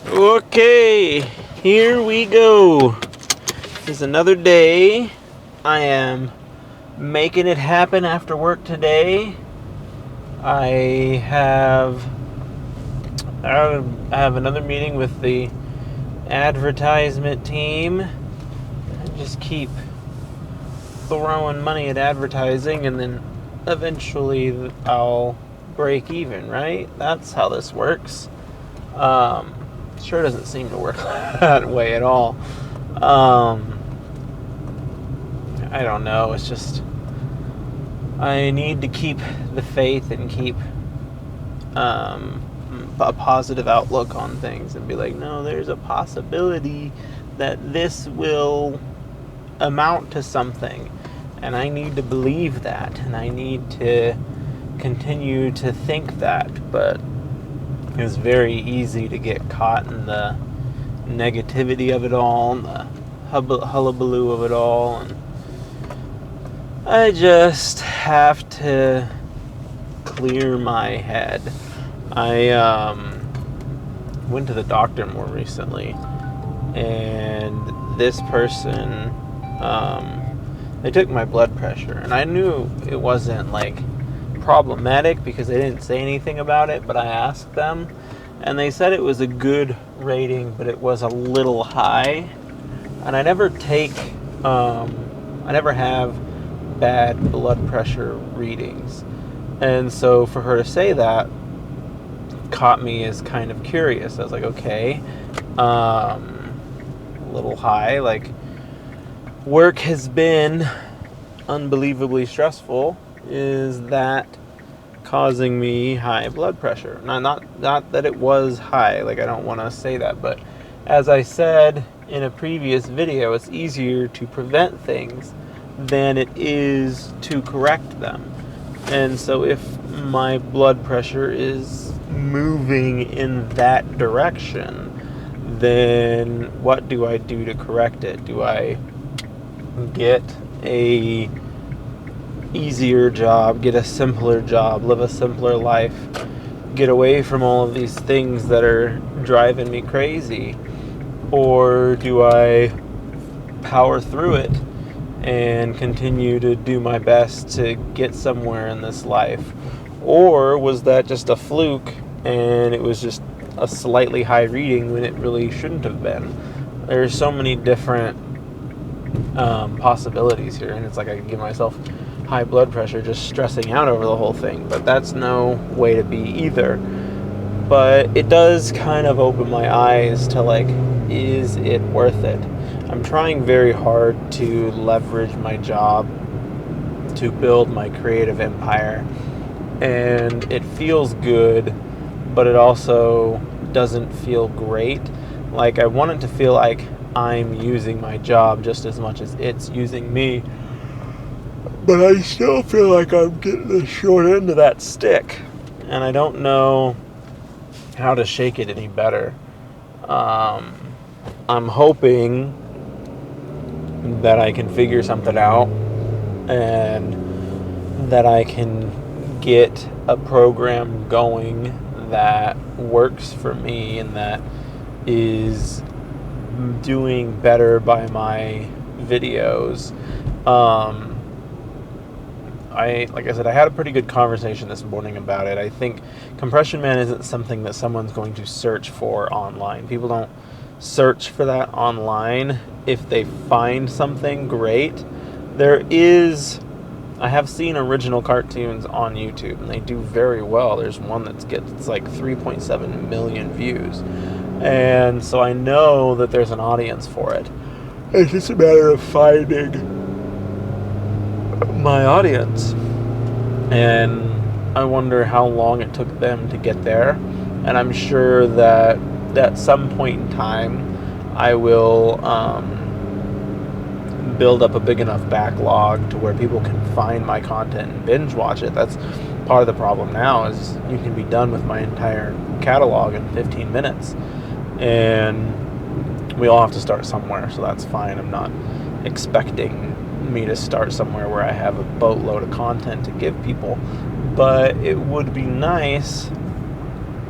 Okay, here we go. It's another day. I am making it happen after work today. I have another meeting with the advertisement team. I just keep throwing money at advertising, and then eventually I'll break even, right? That's how this works. Sure doesn't seem to work that way at all. I don't know. It's just I need to keep the faith and keep a positive outlook on things and be like, no, there's a possibility that this will amount to something, and I need to believe that, and I need to continue to think that. But it's very easy to get caught in the negativity of it all, and the hullabaloo of it all, and I just have to clear my head. I went to the doctor more recently, and this person, they took my blood pressure, and I knew it wasn't like problematic because they didn't say anything about it, but I asked them, and they said it was a good rating, but it was a little high. And I never have bad blood pressure readings, and so for her to say that caught me as kind of curious. I was like, okay, a little high. Like, work has been unbelievably stressful. Is that causing me high blood pressure? Not that it was high, like, I don't want to say that, but as I said in a previous video, it's easier to prevent things than it is to correct them. And so if my blood pressure is moving in that direction, then what do I do to correct it? Do I get a easier job, get a simpler job, live a simpler life, get away from all of these things that are driving me crazy? Or do I power through it and continue to do my best to get somewhere in this life? Or was that just a fluke and it was just a slightly high reading when it really shouldn't have been? There's so many different possibilities here, and it's like I could give myself high blood pressure just stressing out over the whole thing, but that's no way to be either. But it does kind of open my eyes to, like, is it worth it? I'm trying very hard to leverage my job to build my creative empire, and it feels good, but it also doesn't feel great. Like, I want it to feel like I'm using my job just as much as it's using me, but I still feel like I'm getting the short end of that stick, and I don't know how to shake it any better. I'm hoping that I can figure something out, and that I can get a program going that works for me and that is doing better by my videos. Like I said, I had a pretty good conversation this morning about it. I think Compression Man isn't something that someone's going to search for online. People don't search for that online. If they find something, great. I have seen original cartoons on YouTube, and they do very well. There's one that gets like 3.7 million views. And so I know that there's an audience for it. It's just a matter of finding my audience. And I wonder how long it took them to get there. And I'm sure that at some point in time, I will build up a big enough backlog to where people can find my content and binge watch it. That's part of the problem now, is you can be done with my entire catalog in 15 minutes. And we all have to start somewhere, so that's fine. I'm not expecting me to start somewhere where I have a boatload of content to give people, but it would be nice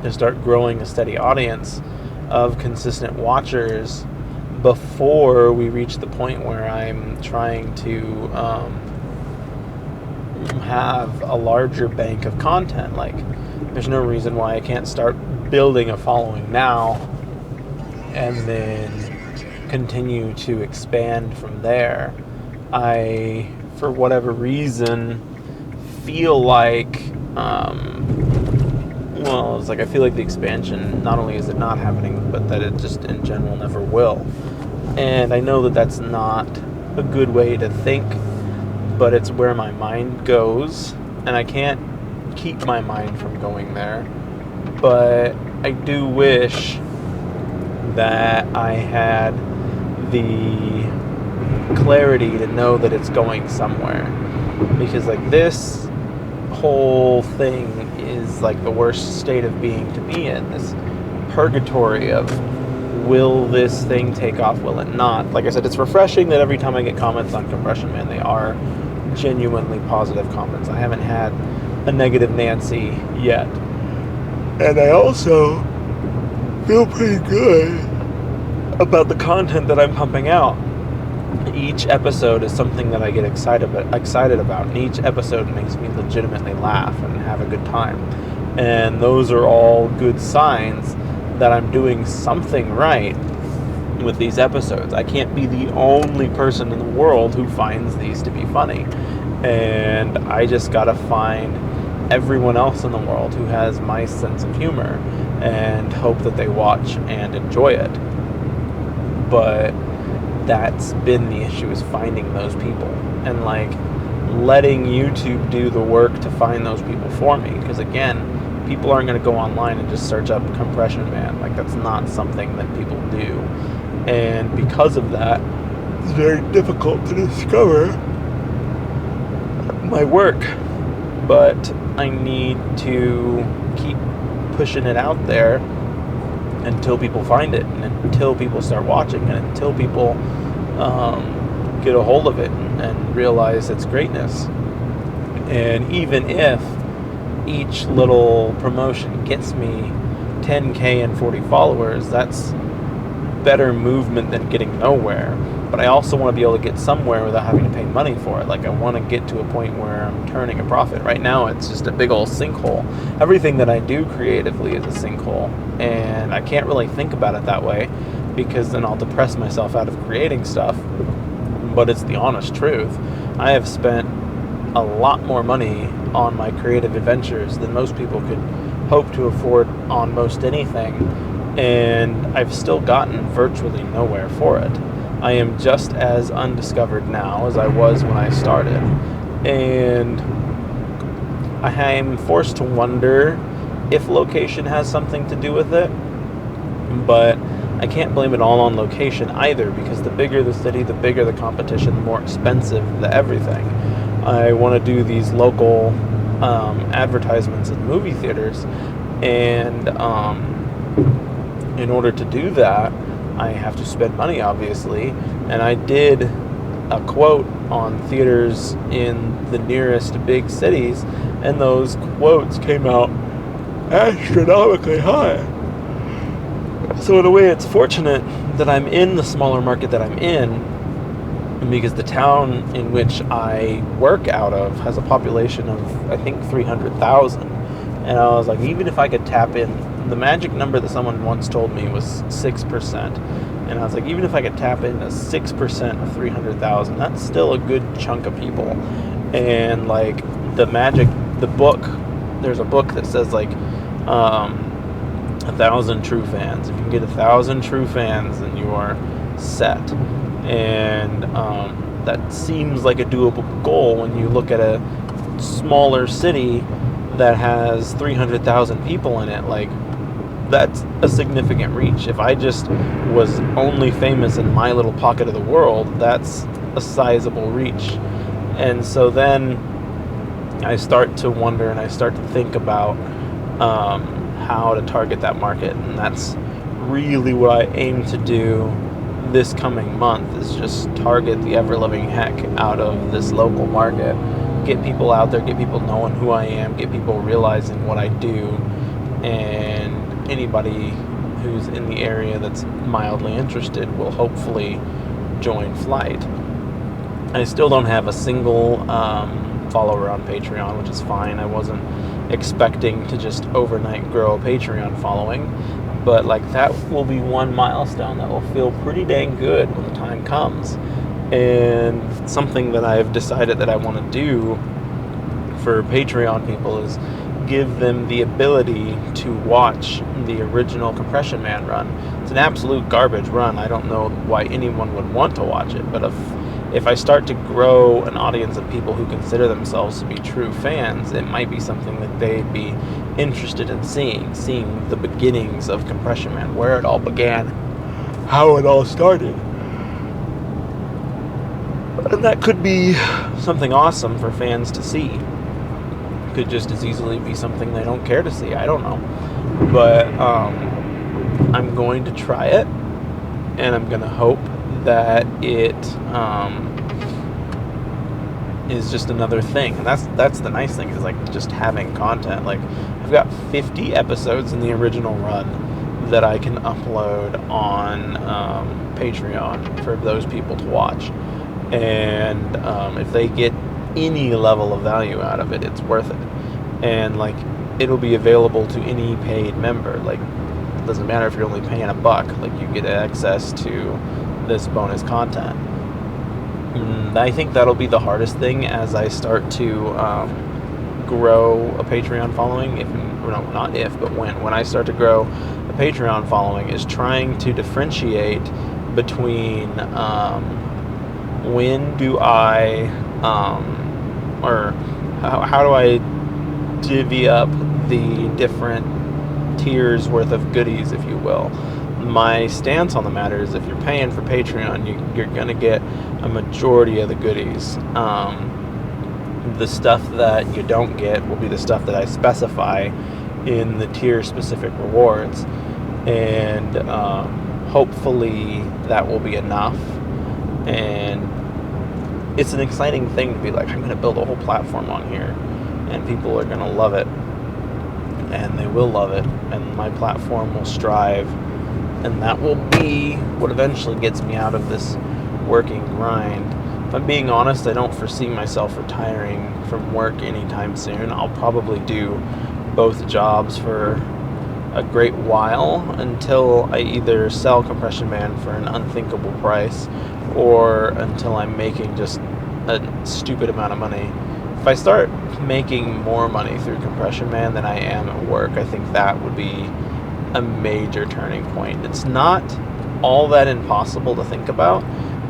to start growing a steady audience of consistent watchers before we reach the point where I'm trying to have a larger bank of content. Like, there's no reason why I can't start building a following now and then continue to expand from there. I, for whatever reason, feel like it's like I feel like the expansion, not only is it not happening, but that it just in general never will. And I know that that's not a good way to think, but it's where my mind goes, and I can't keep my mind from going there. But I do wish that I had the clarity to know that it's going somewhere, because like this whole thing is like the worst state of being to be in, this purgatory of, will this thing take off, will it not? Like I said, it's refreshing that every time I get comments on Compression Man, they are genuinely positive comments. I haven't had a negative Nancy yet. And I also feel pretty good about the content that I'm pumping out. Each episode is something that I get excited about, and each episode makes me legitimately laugh and have a good time. And those are all good signs that I'm doing something right with these episodes. I can't be the only person in the world who finds these to be funny. And I just gotta find everyone else in the world who has my sense of humor and hope that they watch and enjoy it. But that's been the issue, is finding those people and like letting YouTube do the work to find those people for me. Because again, people aren't going to go online and just search up Compression Man. Like, that's not something that people do. And because of that, it's very difficult to discover my work. But I need to keep pushing it out there until people find it, and until people start watching, and until people get a hold of it and realize its greatness. And even if each little promotion gets me 10K and 40 followers, that's better movement than getting nowhere. But I also want to be able to get somewhere without having to pay money for it. Like, I want to get to a point where I'm turning a profit. Right now, it's just a big old sinkhole. Everything that I do creatively is a sinkhole, and I can't really think about it that way, because then I'll depress myself out of creating stuff. But it's the honest truth. I have spent a lot more money on my creative adventures than most people could hope to afford on most anything, and I've still gotten virtually nowhere for it. I am just as undiscovered now as I was when I started, and I'm forced to wonder if location has something to do with it, but I can't blame it all on location either, because the bigger the city, the bigger the competition, the more expensive the everything. I want to do these local advertisements in movie theaters, and in order to do that, I have to spend money, obviously. And I did a quote on theaters in the nearest big cities, and those quotes came out astronomically high. So in a way, it's fortunate that I'm in the smaller market that I'm in, because the town in which I work out of has a population of, I think, 300,000. And I was like, even if I could tap in, the magic number that someone once told me was 6%. And I was like, even if I could tap into 6% of 300,000, that's still a good chunk of people. And like the book, there's a book that says like 1,000 true fans. If you can get 1,000 true fans, then you are set. And that seems like a doable goal when you look at a smaller city that has 300,000 people in it. Like, that's a significant reach. If I just was only famous in my little pocket of the world, that's a sizable reach. And so then I start to wonder, and I start to think about how to target that market. And that's really what I aim to do this coming month, is just target the ever-loving heck out of this local market. Get people out there, get people knowing who I am, get people realizing what I do, and anybody who's in the area that's mildly interested will hopefully join Flight. I still don't have a single follower on Patreon, which is fine. I wasn't expecting to just overnight grow a Patreon following, but like that will be one milestone that will feel pretty dang good when the time comes. And something that I've decided that I want to do for Patreon people is give them the ability to watch the original Compression Man run. It's an absolute garbage run. I don't know why anyone would want to watch it, but if I start to grow an audience of people who consider themselves to be true fans, it might be something that they'd be interested in seeing the beginnings of Compression Man, where it all began, how it all started. And that could be something awesome for fans to see. It could just as easily be something they don't care to see. I don't know. But I'm going to try it, and I'm going to hope that it is just another thing. And that's the nice thing, is like just having content. Like I've got 50 episodes in the original run that I can upload on Patreon for those people to watch. And if they get any level of value out of it, it's worth it. And like it'll be available to any paid member. Like it doesn't matter if you're only paying $1, like you get access to this bonus content. I think that'll be the hardest thing as I start to grow a Patreon following. When I start to grow a Patreon following, is trying to differentiate between when do I or how do I divvy up the different tiers worth of goodies, if you will. My stance on the matter is if you're paying for Patreon, you're going to get a majority of the goodies. The stuff that you don't get will be the stuff that I specify in the tier-specific rewards. And hopefully that will be enough. And it's an exciting thing to be like, I'm going to build a whole platform on here, and people are going to love it. And they will love it. And my platform will strive. And that will be what eventually gets me out of this working grind. If I'm being honest, I don't foresee myself retiring from work anytime soon. I'll probably do both jobs for a great while until I either sell Compression Man for an unthinkable price or until I'm making just a stupid amount of money. If I start making more money through Compression Man than I am at work, I think that would be a major turning point. It's not all that impossible to think about,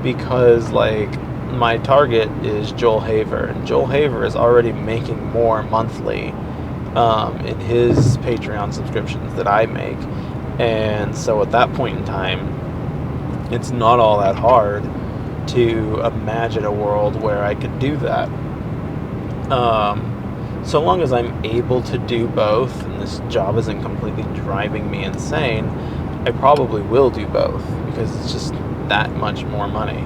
because like my target is Joel Haver, and Joel Haver is already making more monthly in his Patreon subscriptions that I make. And so at that point in time, it's not all that hard to imagine a world where I could do that. So long as I'm able to do both and this job isn't completely driving me insane, I probably will do both, because it's just that much more money.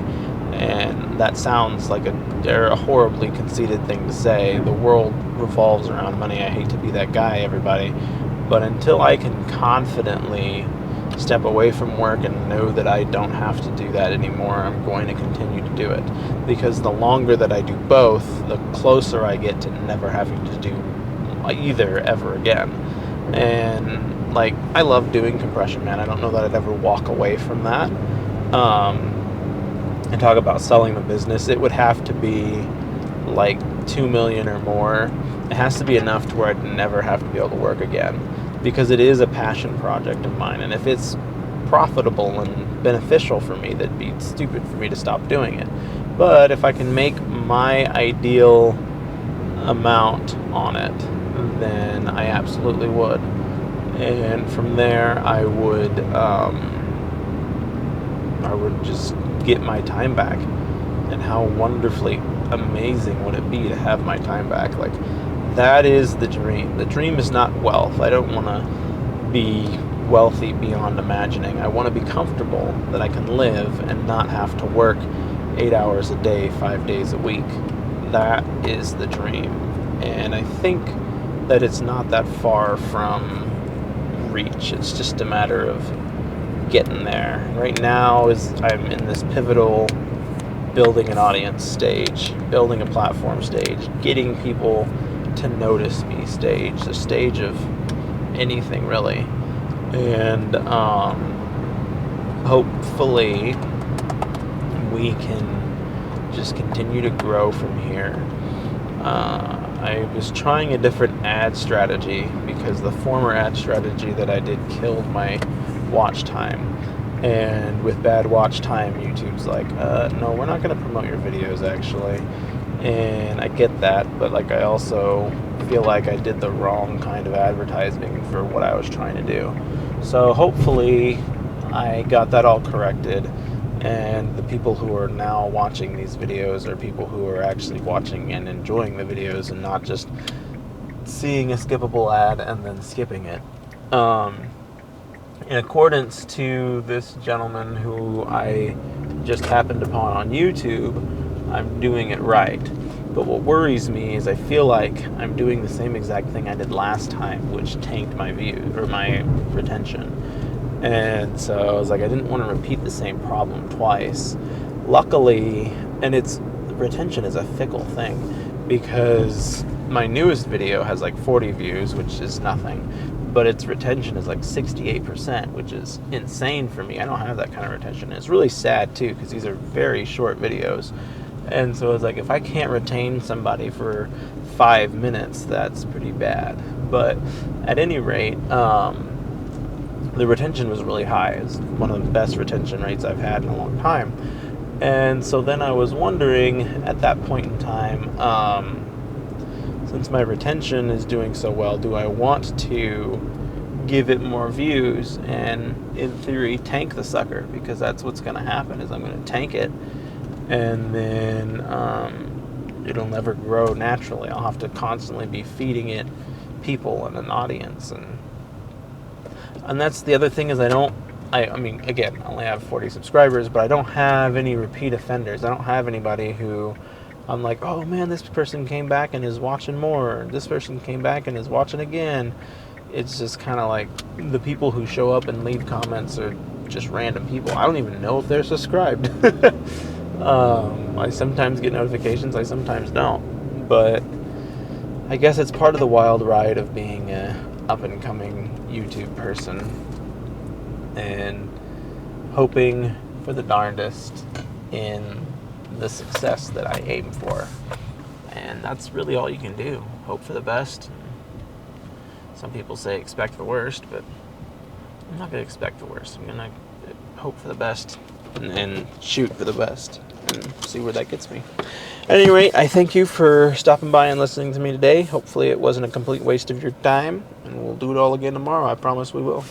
And that sounds like a horribly conceited thing to say. The world revolves around money. I hate to be that guy, everybody. But until I can confidently step away from work and know that I don't have to do that anymore, I'm going to continue to do it. Because the longer that I do both, the closer I get to never having to do either ever again. And like, I love doing Compression Man. I don't know that I'd ever walk away from that. And talk about selling the business, it would have to be like $2 million or more. It has to be enough to where I'd never have to be able to work again, because it is a passion project of mine. And if it's profitable and beneficial for me, that'd be stupid for me to stop doing it. But if I can make my ideal amount on it, then I absolutely would. And from there, I would just get my time back. And how wonderfully amazing would it be to have my time back? Like, that is the dream. The dream is not wealth. I don't want to be wealthy beyond imagining. I want to be comfortable, that I can live and not have to work 8 hours a day, 5 days a week. That is the dream. And I think that it's not that far from reach. It's just a matter of getting there. Right now I'm in this pivotal building an audience stage, building a platform stage, getting people to notice me stage, the stage of anything really. And hopefully we can just continue to grow from here. I was trying a different ad strategy because the former ad strategy that I did killed my watch time. And with bad watch time, YouTube's like, no, we're not going to promote your videos actually. And I get that, but like I also feel like I did the wrong kind of advertising for what I was trying to do. So hopefully I got that all corrected, and the people who are now watching these videos are people who are actually watching and enjoying the videos and not just seeing a skippable ad and then skipping it. In accordance to this gentleman who I just happened upon on YouTube, I'm doing it right. But what worries me is I feel like I'm doing the same exact thing I did last time, which tanked my view or my retention. And so I was like, I didn't want to repeat the same problem twice. Luckily, and retention is a fickle thing, because my newest video has like 40 views, which is nothing, but its retention is like 68%, which is insane for me. I don't have that kind of retention. It's really sad too, because these are very short videos. And so it's like, if I can't retain somebody for 5 minutes, that's pretty bad. But at any rate, the retention was really high. It's one of the best retention rates I've had in a long time. And so then I was wondering at that point in time, since my retention is doing so well, do I want to give it more views and, in theory, tank the sucker? Because that's what's going to happen, is I'm going to tank it, and then it'll never grow naturally. I'll have to constantly be feeding it people and an audience. And that's the other thing, is I mean, again, I only have 40 subscribers, but I don't have any repeat offenders. I don't have anybody who I'm like, oh man, this person came back and is watching more. This person came back and is watching again. It's just kind of like the people who show up and leave comments are just random people. I don't even know if they're subscribed. I sometimes get notifications, I sometimes don't. But I guess it's part of the wild ride of being a up-and-coming YouTube person, and hoping for the darndest in the success that I aim for. And that's really all you can do. Hope for the best. Some people say expect the worst, but I'm not going to expect the worst. I'm going to hope for the best and shoot for the best and see where that gets me. At any rate, I thank you for stopping by and listening to me today. Hopefully it wasn't a complete waste of your time, and we'll do it all again tomorrow. I promise we will.